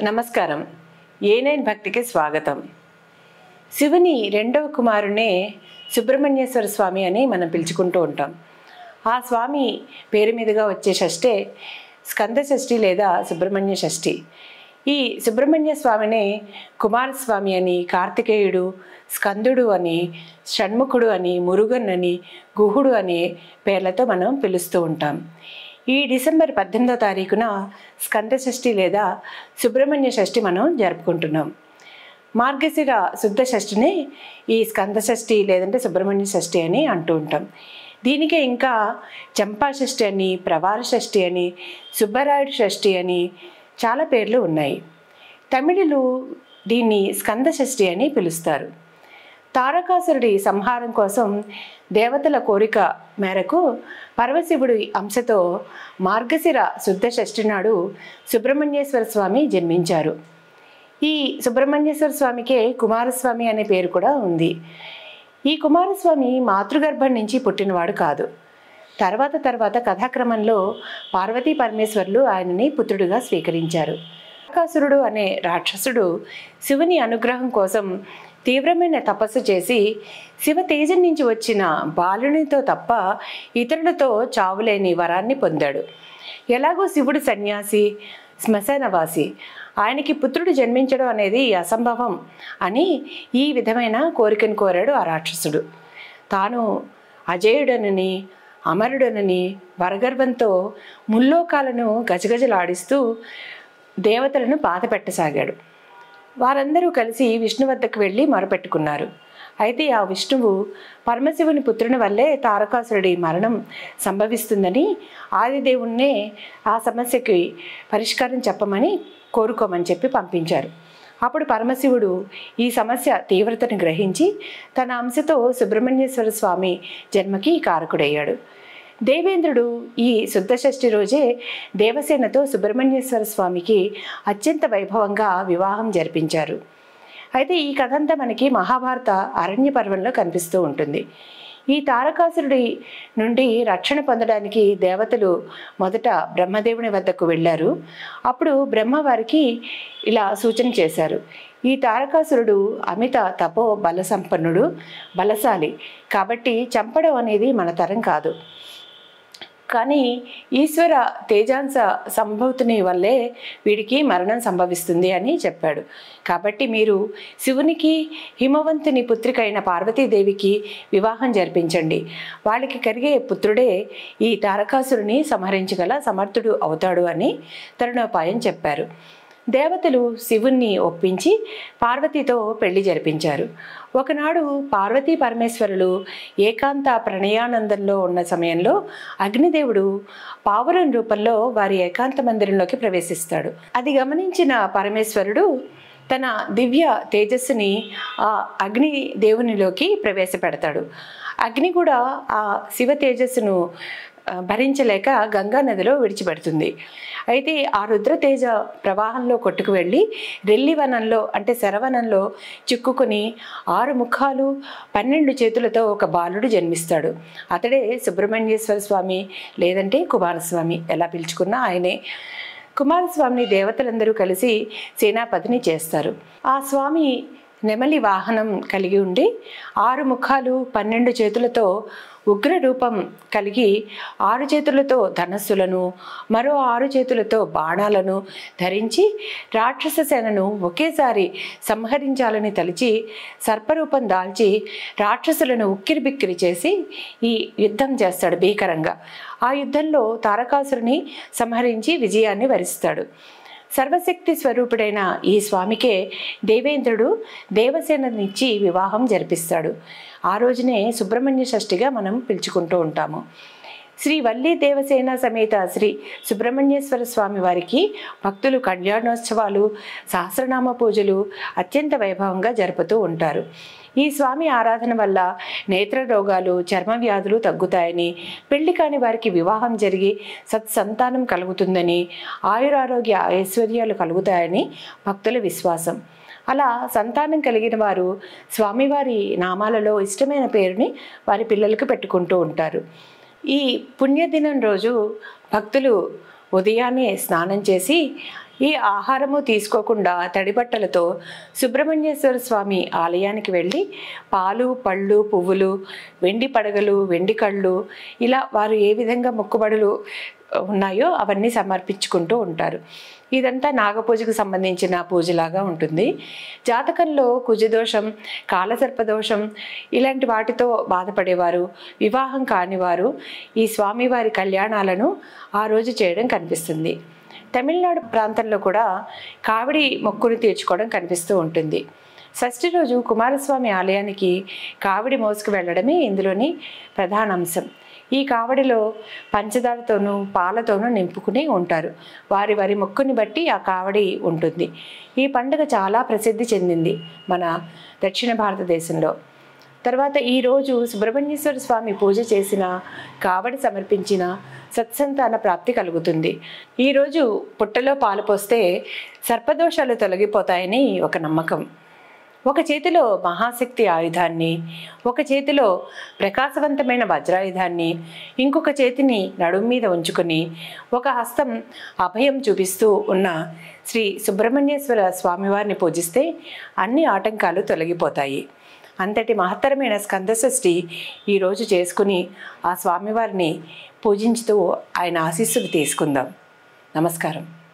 నమస్కారం. ఏ9 భక్తికి స్వాగతం. శివుని రెండవ కుమారునే సుబ్రహ్మణ్యేశ్వర స్వామి అని మనం పిలుచుకుంటూ ఉంటాం. ఆ స్వామి పేరు మీదుగా వచ్చే షష్ఠే స్కంద షష్ఠి లేదా సుబ్రహ్మణ్య షష్ఠి. ఈ సుబ్రహ్మణ్య స్వామిని కుమారస్వామి అని, కార్తికేయుడు, స్కందుడు అని, షణ్ముఖుడు అని, మురుగన్ అని, గుహుడు అనే పేర్లతో మనం పిలుస్తూ ఉంటాం. ఈ డిసెంబర్ 18వ తారీఖున స్కంద షష్ఠి లేదా సుబ్రహ్మణ్య షష్ఠి మనం జరుపుకుంటున్నాం. మార్గశిర శుద్ధ షష్ఠిని ఈ స్కంద షష్ఠి లేదంటే సుబ్రహ్మణ్య షష్ఠి అని అంటూ ఉంటాం. దీనికే ఇంకా చంపా షష్ఠి అని, ప్రవార షష్ఠి అని, సుబ్బరాయుడు షష్ఠి అని చాలా పేర్లు ఉన్నాయి. తమిళులు దీన్ని స్కంద షష్ఠి అని పిలుస్తారు. తారకాసురుడి సంహారం కోసం దేవతల కోరిక మేరకు పరమశివుడి అంశతో మార్గశిర శుద్ధ షష్ఠి నాడు సుబ్రహ్మణ్యేశ్వర స్వామి జన్మించారు. ఈ సుబ్రహ్మణ్యేశ్వర స్వామికే కుమారస్వామి అనే పేరు కూడా ఉంది. ఈ కుమారస్వామి మాతృగర్భం నుంచి పుట్టినవాడు కాదు. తర్వాత కథాక్రమంలో పార్వతీ పరమేశ్వరులు ఆయనని పుత్రుడిగా స్వీకరించారు. తారకాసురుడు అనే రాక్షసుడు శివుని అనుగ్రహం కోసం తీవ్రమైన తపస్సు చేసి శివ తేజం నుంచి వచ్చిన బాలునితో తప్ప ఇతరులతో చావులేని వరాన్ని పొందాడు. ఎలాగో శివుడు సన్యాసి, శ్మశానవాసి, ఆయనకి పుత్రుడు జన్మించడం అనేది అసంభవం అని ఈ విధమైన కోరికను కోరాడు ఆ రాక్షసుడు. తాను అజేయుడనని, అమరుడనని వరగర్వంతో ముల్లోకాలను గజగజలాడిస్తూ దేవతలను బాధ పెట్టసాగాడు. వారందరూ కలిసి విష్ణు వద్దకు వెళ్ళి మొరపెట్టుకున్నారు. అయితే ఆ విష్ణువు పరమశివుని పుత్రుని వల్లే తారకాసురుడి మరణం సంభవిస్తుందని ఆదిదేవుణ్ణే ఆ సమస్యకి పరిష్కారం చెప్పమని కోరుకోమని చెప్పి పంపించారు. అప్పుడు పరమశివుడు ఈ సమస్య తీవ్రతను గ్రహించి తన అంశతో సుబ్రహ్మణ్యేశ్వర స్వామి జన్మకి కారకుడయ్యాడు. దేవేంద్రుడు ఈ శుద్ధ షష్ఠి రోజే దేవసేనతో సుబ్రహ్మణ్యేశ్వర స్వామికి అత్యంత వైభవంగా వివాహం జరిపించారు. అయితే ఈ కథ అంతా మనకి మహాభారత అరణ్య పర్వంలో కనిపిస్తూ ఉంటుంది. ఈ తారకాసురుడి నుండి రక్షణ పొందడానికి దేవతలు మొదట బ్రహ్మదేవుని వద్దకు వెళ్ళారు. అప్పుడు బ్రహ్మ వారికి ఇలా సూచన చేశారు. ఈ తారకాసురుడు అమిత తపో బల సంపన్నుడు, బలశాలి, కాబట్టి చంపడం అనేది మన తరం కాదు. కానీ ఈశ్వర తేజాంశ సంభూతిని వల్లే వీడికి మరణం సంభవిస్తుంది అని చెప్పాడు. కాబట్టి మీరు శివునికి హిమవంతుని పుత్రికైన పార్వతీదేవికి వివాహం జరిపించండి. వాళ్ళకి కలిగే పుత్రుడే ఈ తారకాసురుని సంహరించగల సమర్థుడు అవుతాడు అని తరుణోపాయం చెప్పారు. దేవతలు శివుణ్ణి ఒప్పించి పార్వతితో పెళ్లి జరిపించారు. ఒకనాడు పార్వతీ పరమేశ్వరులు ఏకాంత ప్రణయానందంలో ఉన్న సమయంలో అగ్నిదేవుడు పావురం రూపంలో వారి ఏకాంత మందిరంలోకి ప్రవేశిస్తాడు. అది గమనించిన పరమేశ్వరుడు తన దివ్య తేజస్సుని ఆ అగ్ని దేవునిలోకి ప్రవేశపెడతాడు. అగ్ని కూడా ఆ శివ తేజస్సును భరించలేక గంగా నదిలో విడిచిపెడుతుంది. అయితే ఆ రుద్రతేజ ప్రవాహంలో కొట్టుకు వెళ్ళి రెల్లివనంలో అంటే శరవనంలో చిక్కుకుని 6 ముఖాలు 12 చేతులతో ఒక బాలుడు జన్మిస్తాడు. అతడే సుబ్రహ్మణ్యేశ్వర స్వామి లేదంటే కుమారస్వామి, ఎలా పిలుచుకున్నా ఆయనే. కుమారస్వామిని దేవతలందరూ కలిసి సేనాపతిని చేస్తారు. ఆ స్వామి నెమలి వాహనం కలిగి ఉండి 6 ముఖాలు 12 చేతులతో ఉగ్ర రూపం కలిగి 6 చేతులతో ధనస్సులను, మరో 6 చేతులతో బాణాలను ధరించి రాక్షస సేనను ఒకేసారి సంహరించాలని తలిచి సర్పరూపం దాల్చి రాక్షసులను ఉక్కిరిబిక్కిరి చేసి ఈ యుద్ధం చేస్తాడు భీకరంగా. ఆ యుద్ధంలో తారకాసురుని సంహరించి విజయాన్ని వరిస్తాడు. సర్వశక్తి స్వరూపుడైన ఈ స్వామికే దేవేంద్రుడు దేవసేననిచ్చి వివాహం జరిపిస్తాడు. ఆ రోజునే సుబ్రహ్మణ్య షష్ఠిగా మనం పిలుచుకుంటూ ఉంటాము. శ్రీ వల్లి దేవసేన సమేత శ్రీ సుబ్రహ్మణ్యేశ్వర స్వామి వారికి భక్తులు కళ్యాణోత్సవాలు, సహస్రనామ పూజలు అత్యంత వైభవంగా జరుపుతూ ఉంటారు. ఈ స్వామి ఆరాధన వల్ల నేత్ర రోగాలు, చర్మ వ్యాధులు తగ్గుతాయని, పెళ్లి కాని వారికి వివాహం జరిగి సత్సంతానం కలుగుతుందని, ఆయురారోగ్య ఐశ్వర్యాలు కలుగుతాయని భక్తుల విశ్వాసం. అలా సంతానం కలిగిన వారు స్వామివారి నామాలలో ఇష్టమైన పేరుని వారి పిల్లలకు పెట్టుకుంటూ ఉంటారు. ఈ పుణ్యదినం రోజు భక్తులు ఉదయాన్నే స్నానం చేసి ఈ ఆహారము తీసుకోకుండా తడిబట్టలతో సుబ్రహ్మణ్యేశ్వర స్వామి ఆలయానికి వెళ్ళి పాలు, పళ్ళు, పువ్వులు, వెండి పడగలు, వెండి కళ్ళు, ఇలా వారు ఏ విధంగా మొక్కుబడులు ఉన్నాయో అవన్నీ సమర్పించుకుంటూ ఉంటారు. ఇదంతా నాగపూజకు సంబంధించిన పూజలాగా ఉంటుంది. జాతకంలో కుజదోషం, కాలసర్పదోషం ఇలాంటి వాటితో బాధపడేవారు, వివాహం కానివారు ఈ స్వామివారి కళ్యాణాలను ఆ రోజు చేయడం కనిపిస్తుంది. తమిళనాడు ప్రాంతంలో కూడా కావిడి మొక్కును తీర్చుకోవడం కనిపిస్తూ ఉంటుంది. షష్ఠి రోజు కుమారస్వామి ఆలయానికి కావిడి మోసుకు వెళ్ళడమే ఇందులోని ప్రధాన అంశం. ఈ కావడిలో పంచదారతోనూ పాలతోనూ నింపుకుని ఉంటారు. వారి వారి మొక్కుని బట్టి ఆ కావడి ఉంటుంది. ఈ పండుగ చాలా ప్రసిద్ధి చెందింది మన దక్షిణ భారతదేశంలో. తర్వాత ఈరోజు సుబ్రహ్మణ్యేశ్వర స్వామి పూజ చేసిన, కావడి సమర్పించిన సత్సంతాన ప్రాప్తి కలుగుతుంది. ఈరోజు పుట్టలో పాలు పోస్తే సర్పదోషాలు తొలగిపోతాయని ఒక నమ్మకం. ఒక చేతిలో మహాశక్తి ఆయుధాన్ని, ఒక చేతిలో ప్రకాశవంతమైన వజ్రాయుధాన్ని, ఇంకొక చేతిని నడుము మీద ఉంచుకొని ఒక హస్తం అభయం చూపిస్తూ ఉన్న శ్రీ సుబ్రహ్మణ్యేశ్వర స్వామివారిని పూజిస్తే అన్ని ఆటంకాలు తొలగిపోతాయి. అంతటి మహత్తరమైన స్కందషష్ఠి ఈరోజు చేసుకుని ఆ స్వామివారిని పూజించుతూ ఆయన ఆశీస్సులు తీసుకుందాం. నమస్కారం.